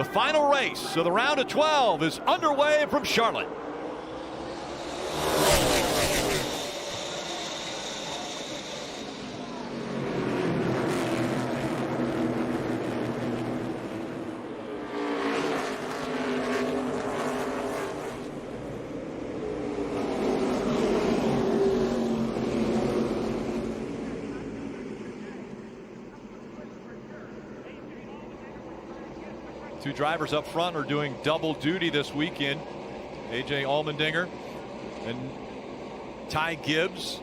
The final race of the round of 12 is underway from Charlotte. Two drivers up front are doing double duty this weekend. AJ Allmendinger and Ty Gibbs.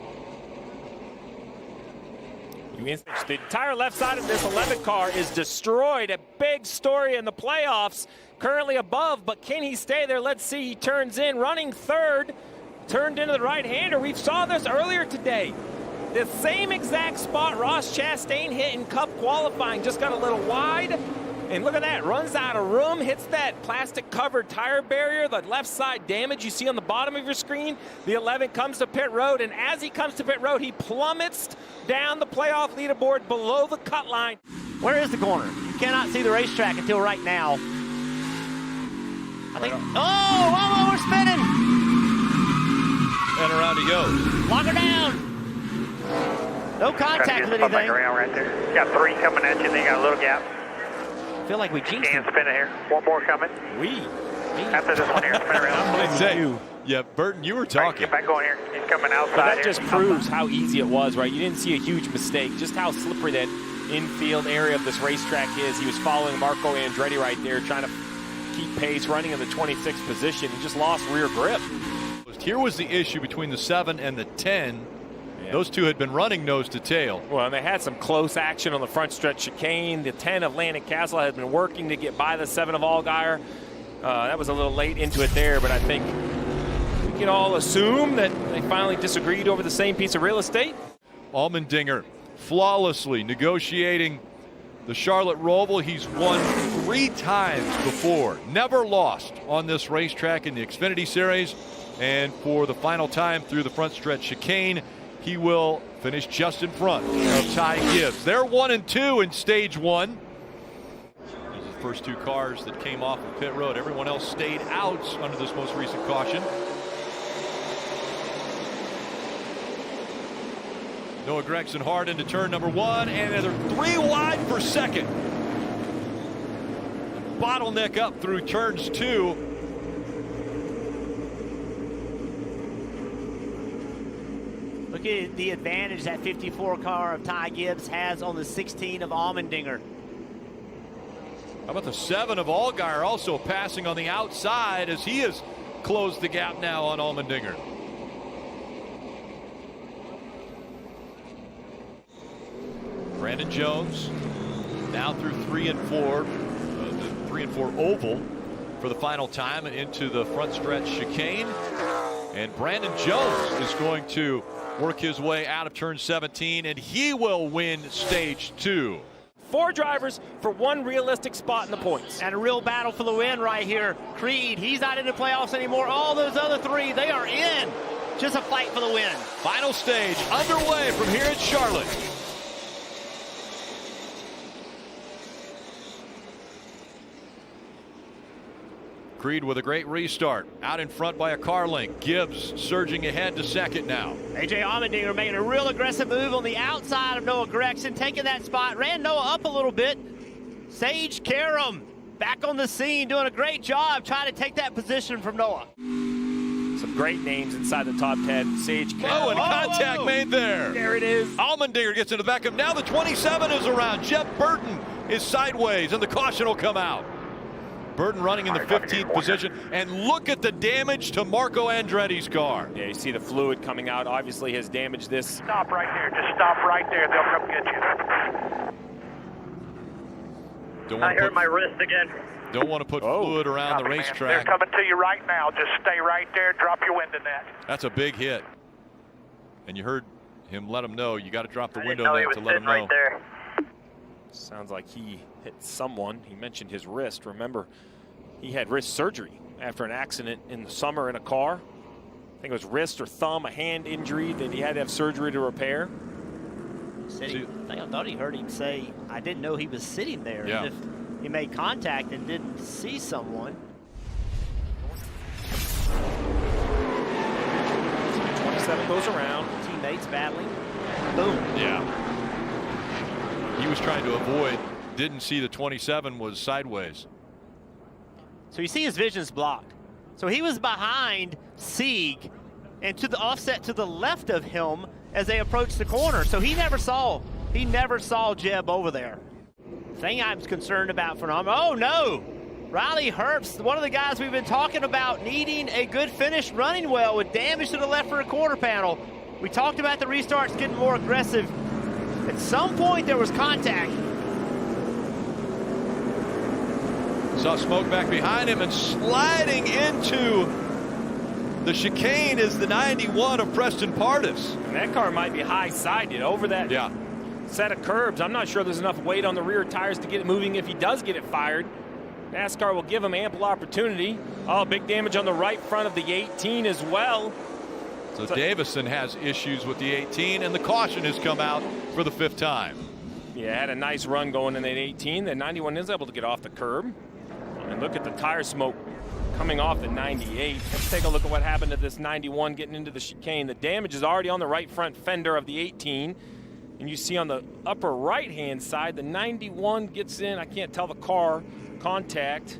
The entire left side of this 11 car is destroyed. A big story in the playoffs. Currently above, but can he stay there? Let's see. He turns in, running third. Turned into the right-hander. We saw this earlier today. The same exact spot Ross Chastain hit in Cup qualifying. Just got a little wide. And look at that, runs out of room, hits that plastic-covered tire barrier, the left side damage you see on the bottom of your screen. The 11 comes to pit road, and as he comes to pit road, he plummets down the playoff leaderboard below the cut line. Where is the corner? You cannot see the racetrack until right now. I think, oh, we're spinning. And around he goes. Lock her down. No contact with anything. Around right there. Got 3 coming at you, then you got a little gap. I feel like we jinxed Can't him. spin it here. One more coming. After this one here, spin around. Yeah, Burton, you were talking. Get back going here. He's coming outside. But that here. just proves how easy it was, right? You didn't see a huge mistake. Just how slippery that infield area of this racetrack is. He was following Marco Andretti right there, trying to keep pace, running in the 26th position. He just lost rear grip. Here was the issue between the 7 and the 10. Yeah. Those two had been running nose to tail. Well, and they had some close action on the front stretch chicane. The 10 of Allgaier and Cassill had been working to get by the 7 of Allgaier. That was a little late into it there, but I think we can all assume that they finally disagreed over the same piece of real estate. Allmendinger flawlessly negotiating the Charlotte Roval. He's won 3 times before, never lost on this racetrack in the Xfinity Series. And for the final time through the front stretch chicane, he will finish just in front of Ty Gibbs. They're 1 and 2 in stage 1. These are the first 2 cars that came off of pit road. Everyone else stayed out under this most recent caution. Noah Gragson hard into turn number 1, and they're 3 wide for second. Bottleneck up through turns 2. Look at the advantage that 54 car of Ty Gibbs has on the 16 of Allmendinger. How about the 7 of Allgaier also passing on the outside as he has closed the gap now on Allmendinger. Brandon Jones now through 3 and 4, the 3 and 4 oval for the final time and into the front stretch chicane. And Brandon Jones is going to work his way out of turn 17, and he will win stage 2. 4 drivers for 1 realistic spot in the points. And a real battle for the win right here. Creed, he's not in the playoffs anymore. All those other 3, they are in. Just a fight for the win. Final stage underway from here at Charlotte. Creed with a great restart. Out in front by a car length. Gibbs surging ahead to second now. AJ Allmendinger making a real aggressive move on the outside of Noah Gragson, taking that spot, ran Noah up a little bit. Sage Karam back on the scene, doing a great job trying to take that position from Noah. Some great names inside the top 10. Sage Karam. Oh, and contact made there. There it is. Allmendinger gets in the back of him. Now the 27 is around. Jeb Burton is sideways, and the caution will come out. Burton running in the 15th position, and look at the damage to Marco Andretti's car. Yeah, you see the fluid coming out, obviously has damaged this. Stop right there. Just stop right there. They'll come get you. I hurt my wrist again. Don't want to put fluid around the racetrack. They're coming to you right now. Just stay right there. Drop your window net. That's a big hit. And you heard him let him know you got to drop the window net to let him know. Right there. Sounds like he hit someone. He mentioned his wrist. Remember, he had wrist surgery after an accident in the summer in a car. I think it was wrist or thumb, a hand injury that he had to have surgery to repair. I thought he heard him say, I didn't know he was sitting there. Yeah. If he made contact and didn't see someone. 27 goes around. Teammates battling. Boom. Yeah. He was trying to avoid, didn't see the 27 was sideways. So you see his vision's blocked. So he was behind Sieg and to the offset to the left of him as they approached the corner. So he never saw Jeb over there. Thing I'm concerned about for him, oh no! Riley Herbst, one of the guys we've been talking about needing a good finish, running well with damage to the left rear quarter panel. We talked about the restarts getting more aggressive. At some point there was contact. Saw smoke back behind him and sliding into the chicane is the 91 of Preston Pardis. And that car might be high-sided over that set of curbs. I'm not sure there's enough weight on the rear tires to get it moving if he does get it fired. NASCAR will give him ample opportunity. Oh, big damage on the right front of the 18 as well. So Davison has issues with the 18, and the caution has come out for the 5th time. Yeah, had a nice run going in that 18. The 91 is able to get off the curb. And look at the tire smoke coming off the 98. Let's take a look at what happened to this 91 getting into the chicane. The damage is already on the right front fender of the 18. And you see on the upper right-hand side, the 91 gets in. I can't tell the car. Contact.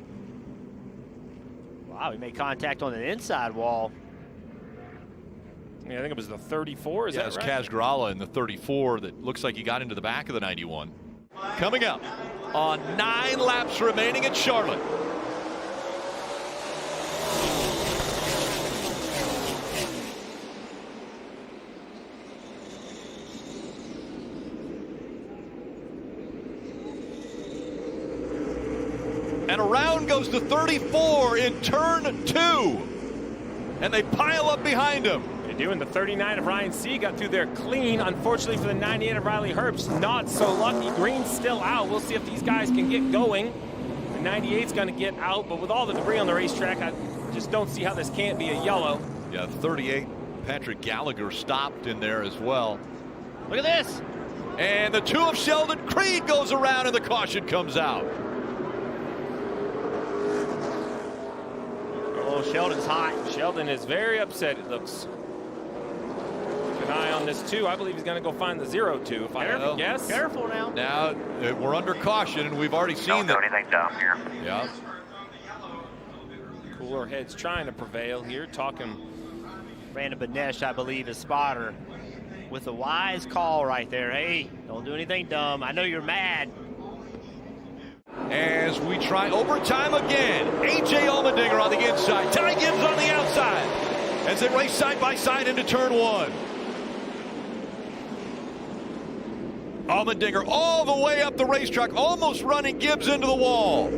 Wow, he made contact on the inside wall. Yeah, I think it was the 34. Is that right? Kaz Gralla in the 34 that looks like he got into the back of the 91. Coming up on 9 laps remaining at Charlotte. And around goes the 34 in turn 2. And they pile up behind him. They do, and the 39 of Ryan Sieg got through there clean. Unfortunately for the 98 of Riley Herbst, not so lucky. Green's still out. We'll see if these guys can get going. The 98's going to get out, but with all the debris on the racetrack, I just don't see how this can't be a yellow. Yeah, 38, Patrick Gallagher stopped in there as well. Look at this. And the 2 of Sheldon Creed goes around and the caution comes out. Oh, Sheldon's hot. Sheldon is very upset, it looks. Keep an eye on this, too. I believe he's going to go find the 0-2, if I had to guess. Careful now. Now, we're under caution, and we've already seen Don't do anything dumb here. Yeah. Cooler heads trying to prevail here, talking. Brandon Benesh, I believe, is spotter with a wise call right there. Hey, don't do anything dumb. I know you're mad. As we try overtime again, A.J. Allmendinger on the inside, Ty Gibbs on the outside as they race side by side into turn 1. Allmendinger all the way up the racetrack, almost running Gibbs into the wall.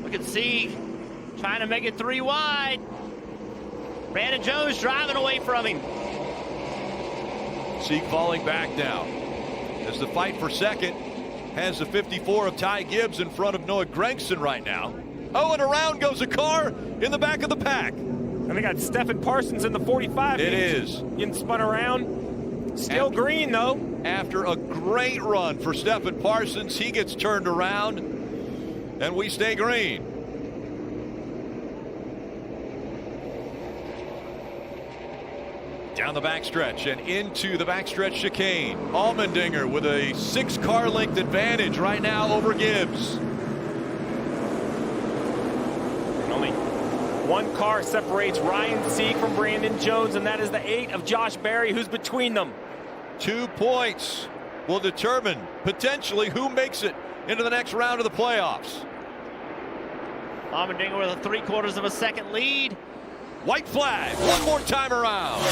Look at Sieg trying to make it 3 wide. Brandon Jones driving away from him. Sieg falling back now as the fight for second has the 54 of Ty Gibbs in front of Noah Gragson right now. Oh, and around goes a car in the back of the pack. And they got Stephen Parsons in the 45. It is. Getting spun around. Still green, though. After a great run for Stephen Parsons, he gets turned around, and we stay green. Down the backstretch and into the backstretch chicane. Allmendinger with a 6-car length advantage right now over Gibbs. And only 1 car separates Ryan Sieg from Brandon Jones, and that is the 8 of Josh Berry, who's between them. 2 points will determine potentially who makes it into the next round of the playoffs. Allmendinger with a 3/4 of a second lead. White flag, one more time around.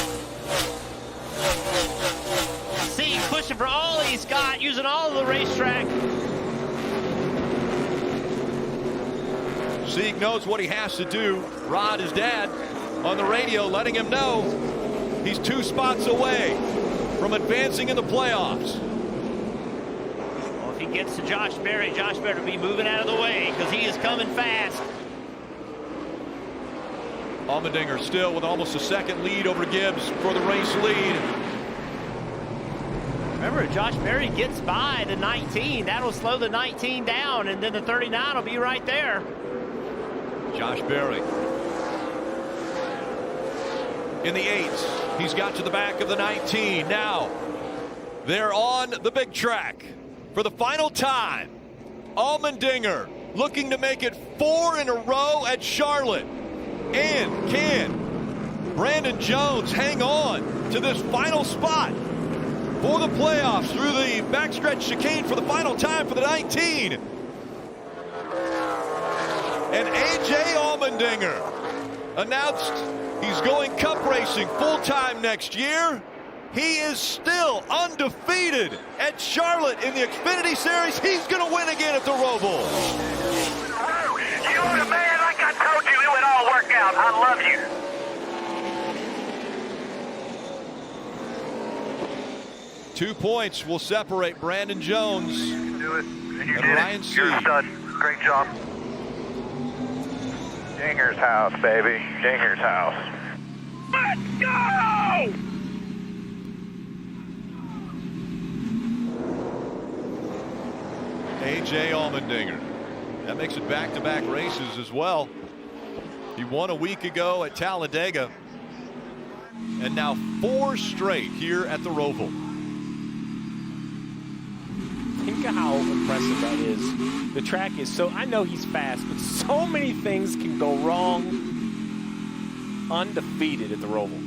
Sieg pushing for all he's got, using all of the racetrack. Sieg knows what he has to do. Rod, his dad, on the radio letting him know he's 2 spots away from advancing in the playoffs. Well, if he gets to Josh Berry will be moving out of the way because he is coming fast. Allmendinger still with almost a second lead over Gibbs for the race lead. Remember, if Josh Berry gets by the 19, that'll slow the 19 down, and then the 39 will be right there. Josh Berry in the 8s. He's got to the back of the 19. Now they're on the big track for the final time. Allmendinger looking to make it 4 in a row at Charlotte. And can Brandon Jones hang on to this final spot for the playoffs through the backstretch chicane for the final time for the 19? And A.J. Allmendinger announced he's going cup racing full-time next year. He is still undefeated at Charlotte in the Xfinity Series. He's going to win again at the Roval. You're the man, like I told you, it would all work out. I love you. Two points will separate Brandon Jones Do it. And you and did Ryan it. C. You're a stud. Great job. Dinger's house, baby. Dinger's house. Let's go! A.J. Allmendinger. That makes it back-to-back races as well. He won a week ago at Talladega. And now 4 straight here at the Roval. Think of how impressive that is. The track is so, I know he's fast, but so many things can go wrong. Undefeated at the Roval.